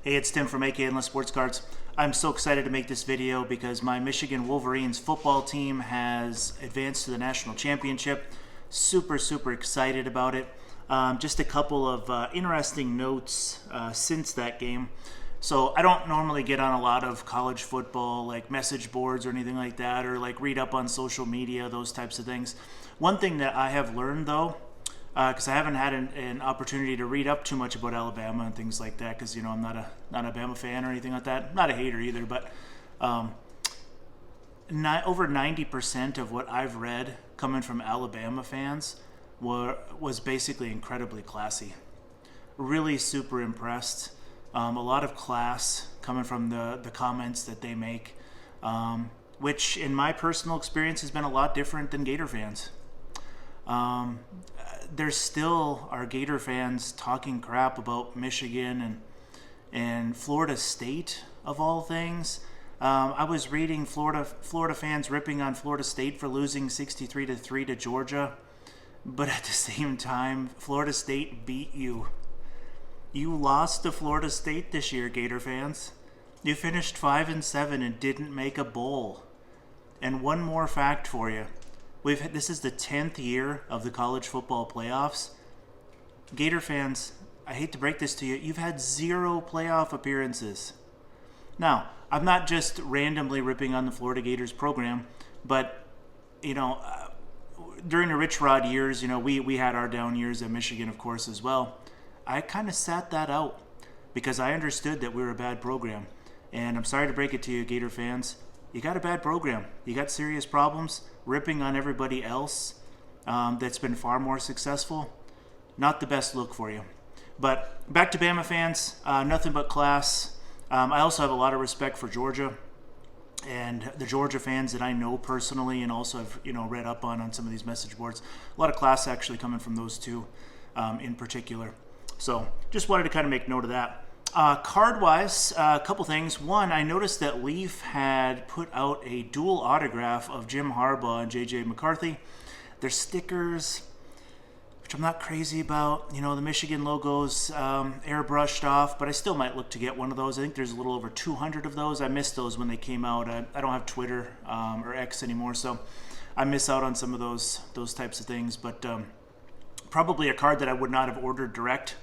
Hey, it's Tim from AK Endless Sports Cards. I'm so excited to make this video because my Michigan Wolverines football team has advanced to the national championship. Super excited about it. Just a couple of interesting notes since that game. So I don't normally get on a lot of college football like message boards or anything like that, or like read up on social media, those types of things. One thing that I have learned though, because I haven't had an opportunity to read up too much about Alabama and things like that, because I'm not a Bama fan or anything like that. Not a hater either, but over 90% of what I've read coming from Alabama fans was basically incredibly classy. Really super impressed. A lot of class coming from the comments that they make, which in my personal experience has been a lot different than Gator fans. There still are Gator fans talking crap about Michigan and Florida State of all things. I was reading Florida fans ripping on Florida State for losing 63-3 to Georgia, but at the same time, Florida State beat you. You lost to Florida State this year, Gator fans. You finished 5-7 and didn't make a bowl. And one more fact for you. This is the 10th year of the college football playoffs. Gator fans, I hate to break this to you, you've had 0 playoff appearances. Now, I'm not just randomly ripping on the Florida Gators program, but, during the Rich Rod years, we had our down years at Michigan, of course, as well. I kind of sat that out because I understood that we were a bad program. And I'm sorry to break it to you, Gator fans. You got a bad program. You got serious problems. Ripping on everybody else that's been far more successful. Not the best look for you. But back to Bama fans. Nothing but class. I also have a lot of respect for Georgia and the Georgia fans that I know personally, and also have read up on some of these message boards. A lot of class actually coming from those two in particular. So just wanted to kind of make note of that. Card-wise, a couple things. One, I noticed that Leaf had put out a dual autograph of Jim Harbaugh and J.J. McCarthy. They're stickers, which I'm not crazy about. The Michigan logos airbrushed off, but I still might look to get one of those. I think there's a little over 200 of those. I missed those when they came out. I don't have Twitter or X anymore, so I miss out on some of those types of things. But probably a card that I would not have ordered direct,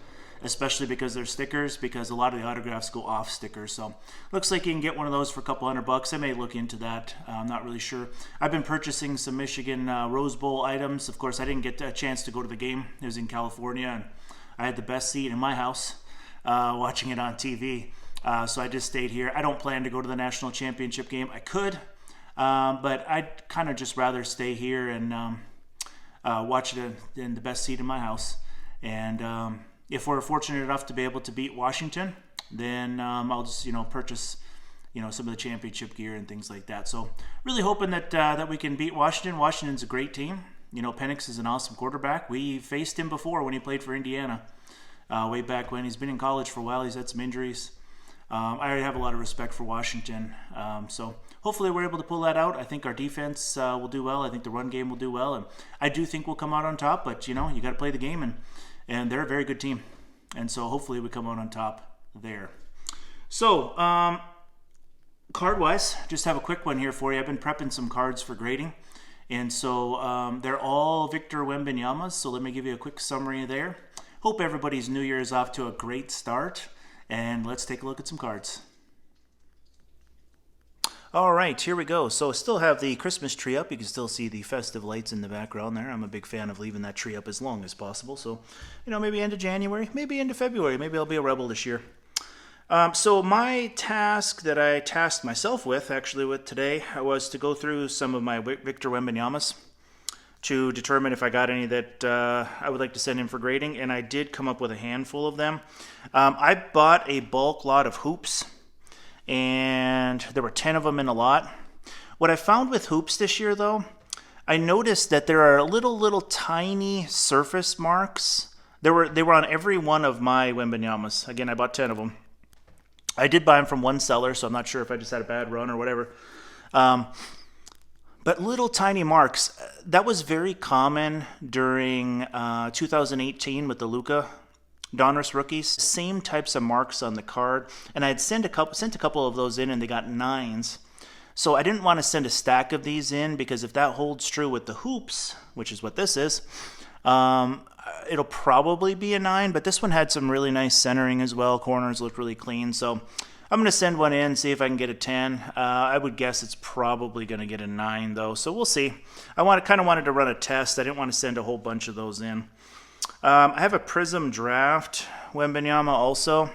especially because they're stickers, because a lot of the autographs go off stickers. So looks like you can get one of those for a couple $100. I may look into that. I'm not really sure. I've been purchasing some Michigan Rose Bowl items. Of course, I didn't get a chance to go to the game. It was in California, and I had the best seat in my house watching it on TV. So I just stayed here. I don't plan to go to the national championship game. I could, but I'd kind of just rather stay here and watch it in the best seat in my house. And if we're fortunate enough to be able to beat Washington, then I'll just purchase some of the championship gear and things like that. So really hoping that we can beat Washington. Washington's a great team. Penix is an awesome quarterback. We faced him before when he played for Indiana way back when. He's been in college for a while. He's had some injuries. I already have a lot of respect for Washington. So hopefully we're able to pull that out. I think our defense will do well. I think the run game will do well. And I do think we'll come out on top, but you got to play the game, and they're a very good team. And so hopefully we come out on top there. So card-wise, just have a quick one here for you. I've been prepping some cards for grading. And so they're all Victor Wembanyama's. So let me give you a quick summary there. Hope everybody's New Year is off to a great start. And let's take a look at some cards. All right, here we go. So still have the Christmas tree up. You can still see the festive lights in the background there. I'm a big fan of leaving that tree up as long as possible. So, maybe into January, maybe into February. Maybe I'll be a rebel this year. So my task that I tasked myself with, actually with today, was to go through some of my Victor Wembanyama's to determine if I got any that I would like to send in for grading. And I did come up with a handful of them. I bought a bulk lot of hoops, and there were 10 of them in a lot. What I found with hoops this year, though, I noticed that there are little tiny surface marks. They were on every one of my Wembanyama's. Again, I bought 10 of them. I did buy them from one seller, so I'm not sure if I just had a bad run or whatever. But little tiny marks, that was very common during 2018 with the Luka Donruss rookies, same types of marks on the card, and I had sent a couple of those in, and they got 9s. So I didn't want to send a stack of these in, because if that holds true with the hoops, which is what this is, it'll probably be a 9. But this one had some really nice centering as well. Corners look really clean, so I'm going to send one in, see if I can get a 10. I would guess it's probably going to get a 9, though, so we'll see. I kind of wanted to run a test. I didn't want to send a whole bunch of those in. I have a Prism Draft Wembanyama also.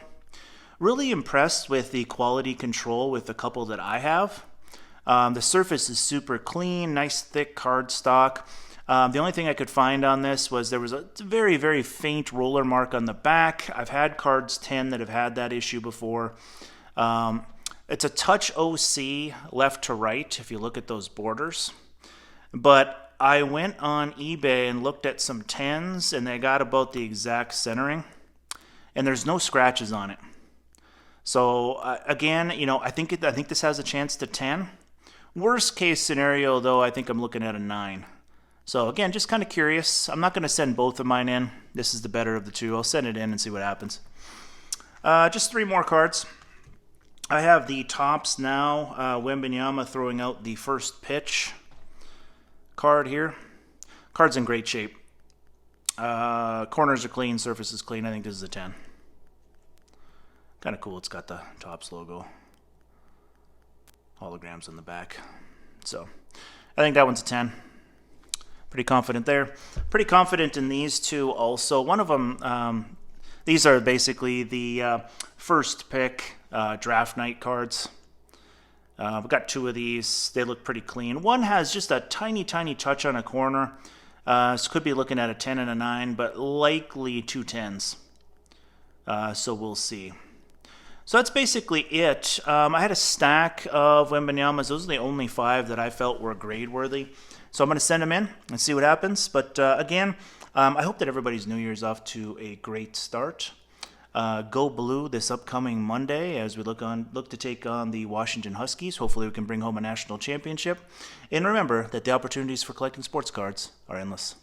Really impressed with the quality control with the couple that I have. The surface is super clean, nice thick cardstock. The only thing I could find on this was there was a very, very faint roller mark on the back. I've had cards 10 that have had that issue before. It's a touch OC left to right if you look at those borders. But I went on eBay and looked at some 10s, and they got about the exact centering, and there's no scratches on it. So again, I think this has a chance to 10. Worst case scenario, though, I think I'm looking at a 9. So again, just kind of curious. I'm not going to send both of mine in. This is the better of the two. I'll send it in and see what happens. Just 3 more cards. I have the Topps Now Wembanyama throwing out the first pitch card here. Card's in great shape. Corners are clean, surface is clean. I think this is a 10. Kind of cool. It's got the Topps logo. Holograms on the back. So I think that one's a 10. Pretty confident there. Pretty confident in these two also. One of them, these are basically the first pick draft night cards. We've got 2 of these. They look pretty clean. One has just a tiny, tiny touch on a corner. So could be looking at a 10 and a 9, but likely 2 10s. So we'll see. So that's basically it. I had a stack of Wembanyamas. Those are the only 5 that I felt were grade worthy. So I'm going to send them in and see what happens. But again, I hope that everybody's New Year's off to a great start. Go Blue this upcoming Monday as we look to take on the Washington Huskies. Hopefully we can bring home a national championship. And remember that the opportunities for collecting sports cards are endless.